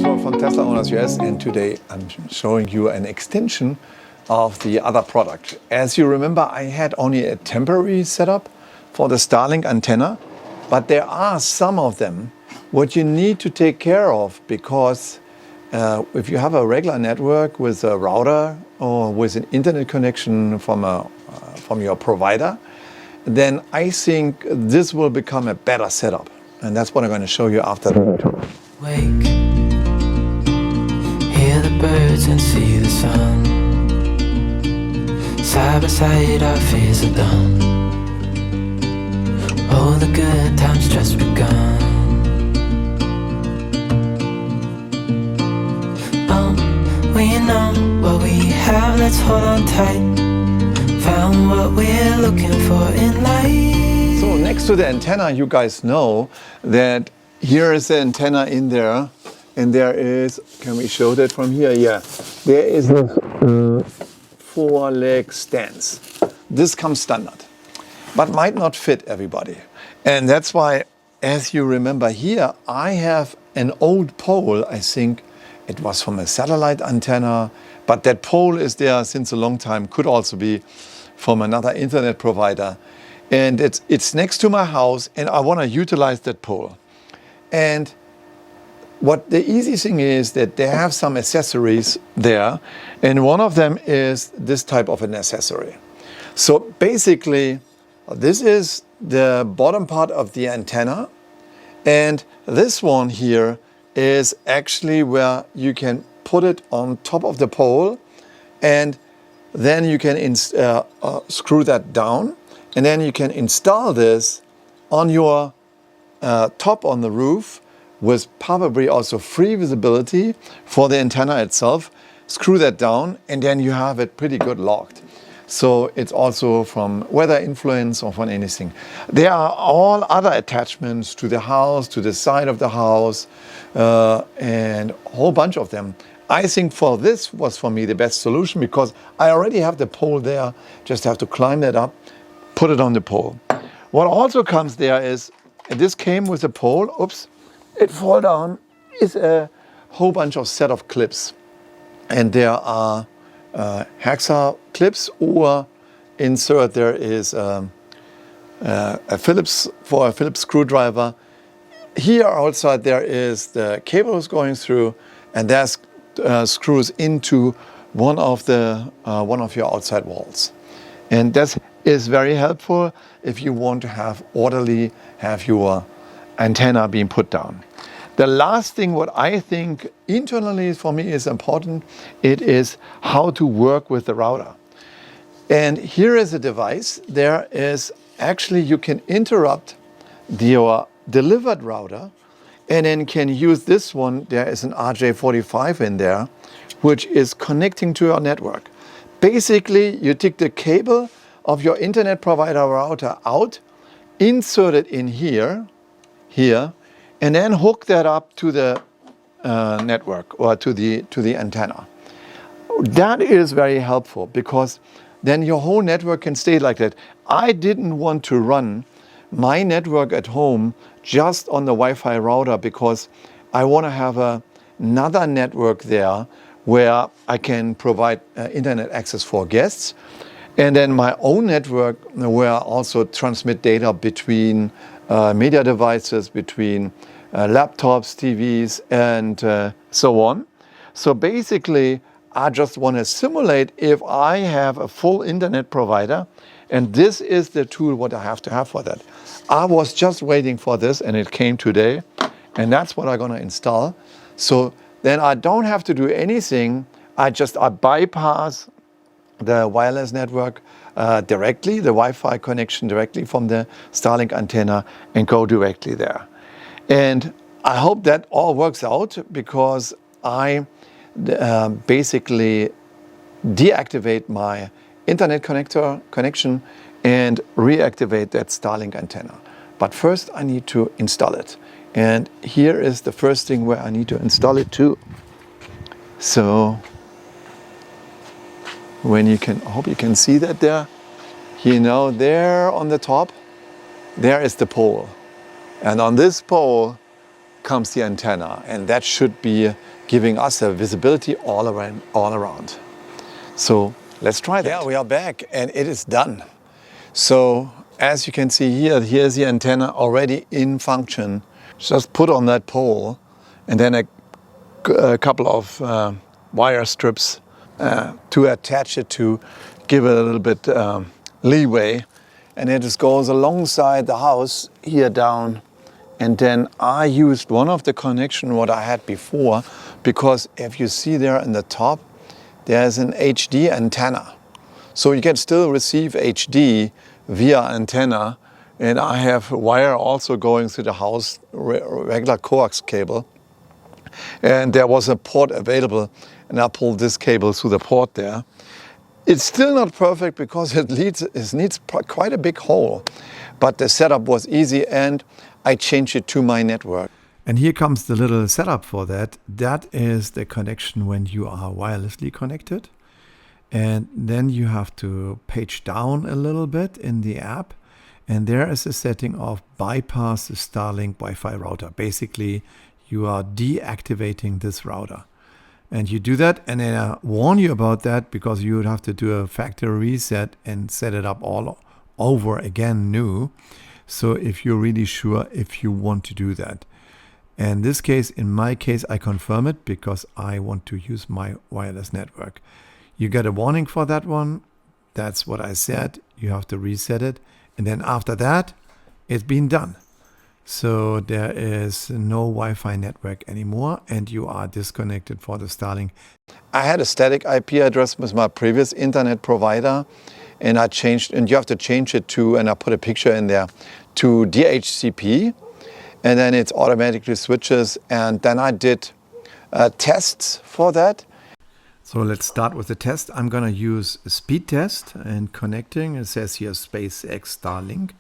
Oswald from Tesla Owners US, and today I'm showing you an extension of the other product. As you remember, I had only a temporary setup for the Starlink antenna, but there are some of them what you need to take care of, because if you have a regular network with a router or with an internet connection from your provider, then I think this will become a better setup. And that's what I'm going to show you after the intro. Wake, hear the birds and see the sun. Side by side our fears are done. All the good times just begun. We know what we have, let's hold on tight. Found what we're looking for in life. So next to the antenna, you guys know that here is the antenna in there, and there is, can we show that from here? Yeah, there is a 4-leg stance. This comes standard, but might not fit everybody. And that's why, as you remember here, I have an old pole. I think it was from a satellite antenna, but that pole is there since a long time, could also be from another internet provider. And it's next to my house, and I want to utilize that pole. And what the easy thing is that they have some accessories there, and one of them is this type of an accessory. So basically, this is the bottom part of the antenna, and this one here is actually where you can put it on top of the pole, and then you can screw that down, and then you can install this on your top on the roof with probably also free visibility for the antenna itself. Screw that down, and then you have it pretty good locked. So it's also from weather influence or from anything. There are all other attachments to the house, to the side of the house, and a whole bunch of them. I think for this was for me the best solution, because I already have the pole there, just have to climb that up, put it on the pole. What also comes there is, this came with a pole, oops, it fall down, is a whole bunch of set of clips. And there are hexa clips, or insert there is a Phillips, for a Phillips screwdriver. Here outside there is the cables going through, and there's screws into one of your outside walls. And that is very helpful if you want to have your antenna being put down. The last thing what I think internally for me is important, it is how to work with the router. And here is a device. There is actually, you can interrupt your delivered router, and then can use this one. There is an RJ45 in there, which is connecting to your network. Basically, you take the cable of your internet provider router out, insert it in here, and then hook that up to the network or to the antenna. That is very helpful, because then your whole network can stay like that. I didn't want to run my network at home just on the Wi-Fi router, because I want to have another network there where I can provide internet access for guests, and then my own network where I also transmit data between media devices, between laptops, TVs, and so on. So basically, I just want to simulate if I have a full internet provider, and this is the tool what I have to have for that. I was just waiting for this, and it came today, and that's what I'm going to install. So then I don't have to do anything. I bypass the wireless network directly, the Wi-Fi connection directly from the Starlink antenna, and go directly there. And I hope that all works out, because I basically deactivate my internet connection and reactivate that Starlink antenna. But first I need to install it. And here is the first thing where I need to install it too. So I hope you can see that there. There on the top, there is the pole. And on this pole comes the antenna, and that should be giving us a visibility all around. So let's try that. Yeah, we are back and it is done. So as you can see here, here's the antenna already in function. Just put on that pole and then a couple of wire strips to attach it to, give it a little bit leeway. And it just goes alongside the house here down. And then I used one of the connection what I had before, because if you see there in the top, there's an HD antenna. So you can still receive HD via antenna. And I have wire also going through the house, regular coax cable. And there was a port available, and I pulled this cable through the port there. It's still not perfect because it needs quite a big hole, but the setup was easy and I changed it to my network. And here comes the little setup for that. That is the connection when you are wirelessly connected. And then you have to page down a little bit in the app. And there is a setting of bypass the Starlink Wi-Fi router. Basically, you are deactivating this router. And you do that, and then I warn you about that because you would have to do a factory reset and set it up all over again new. So if you're really sure if you want to do that. And in this case, in my case, I confirm it because I want to use my wireless network. You get a warning for that one. That's what I said. You have to reset it. And then after that, it's been done. So there is no Wi-Fi network anymore and you are disconnected for the Starlink. I had a static IP address with my previous internet provider and I changed, and you have to change it to, and I put a picture in there, to DHCP, and then it automatically switches, and then I did tests for that. So let's start with the test. I'm going to use a speed test and connecting. It says here SpaceX Starlink.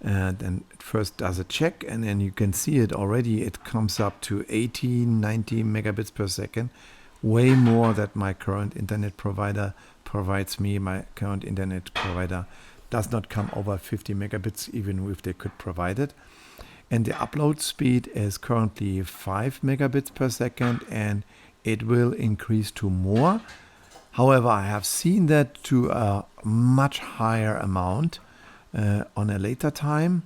And then it first does a check, and then you can see it already. It comes up to 80, 90 megabits per second, way more than my current internet provider provides me. My current internet provider does not come over 50 megabits, even if they could provide it. And the upload speed is currently 5 megabits per second, and it will increase to more. However, I have seen that to a much higher amount on a later time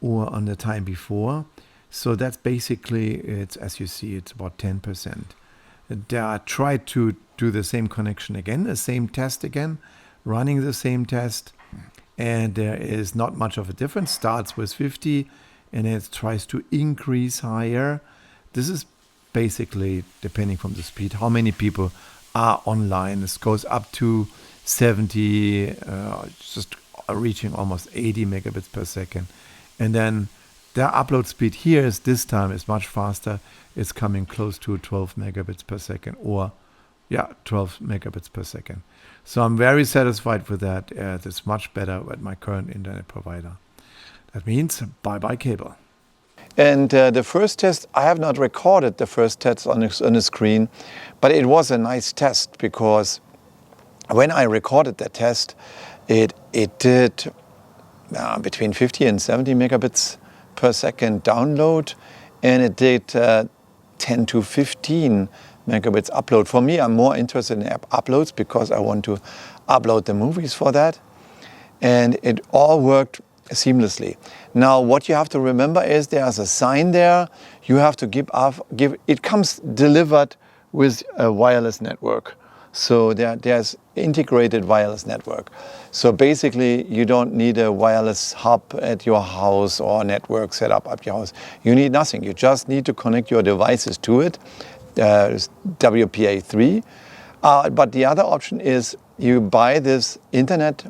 or on the time before. So that's basically, it's, as you see, it's about 10%. I tried to do the same connection again, the same test again, running the same test, and there is not much of a difference. Starts with 50 and it tries to increase higher. This is basically depending from the speed, how many people are online. This goes up to 70, just reaching almost 80 megabits per second. And then the upload speed here is this time is much faster. It's coming close to 12 megabits per second, or 12 megabits per second. So I'm very satisfied with that. It's much better with my current internet provider. That means bye-bye cable. And the first test, I have not recorded the first test on the screen, but it was a nice test because when I recorded the test, it did between 50 and 70 megabits per second download, and it did 10 to 15 megabits upload. For me, I'm more interested in app uploads because I want to upload the movies for that. And it all worked seamlessly. Now, what you have to remember is there's a sign there. You have to give it comes delivered with a wireless network. So there's integrated wireless network. So basically, you don't need a wireless hub at your house or a network set up at your house. You need nothing. You just need to connect your devices to it. WPA3. But the other option is you buy this internet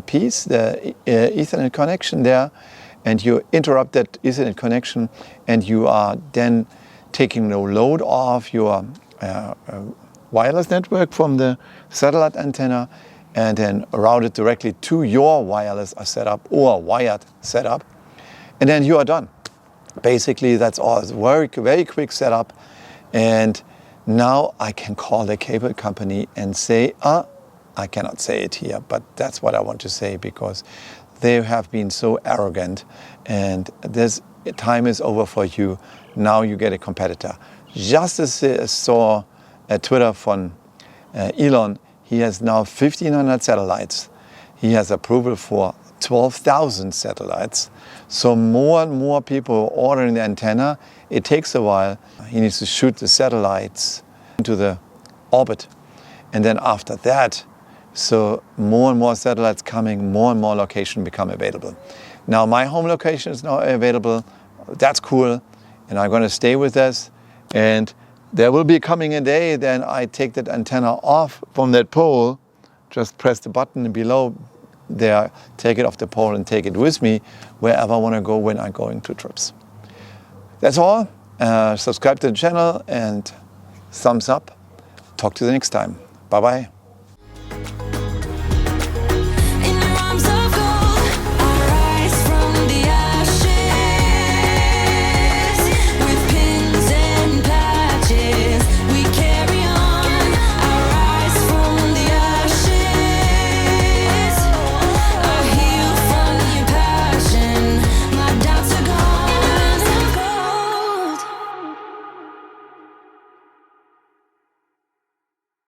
piece, the Ethernet connection there, and you interrupt that Ethernet connection, and you are then taking no load off your wireless network from the satellite antenna, and then route it directly to your wireless setup or wired setup, and then you are done. Basically, that's all. It's a very, very quick setup, and now I can call the cable company and say, I cannot say it here, but that's what I want to say because they have been so arrogant, and this time is over for you. now you get a competitor. Just as I saw a Twitter from Elon, he has now 1,500 satellites. He has approval for 12,000 satellites. So more and more people are ordering the antenna. It takes a while. He needs to shoot the satellites into the orbit. And then after that, so more and more satellites coming, more and more locations become available. Now my home location is now available. That's cool. And I'm going to stay with this. And there will be coming a day, then I take that antenna off from that pole, just press the button below there, take it off the pole and take it with me wherever I want to go when I'm going to trips. That's all. Subscribe to the channel and thumbs up. Talk to you the next time. Bye-bye.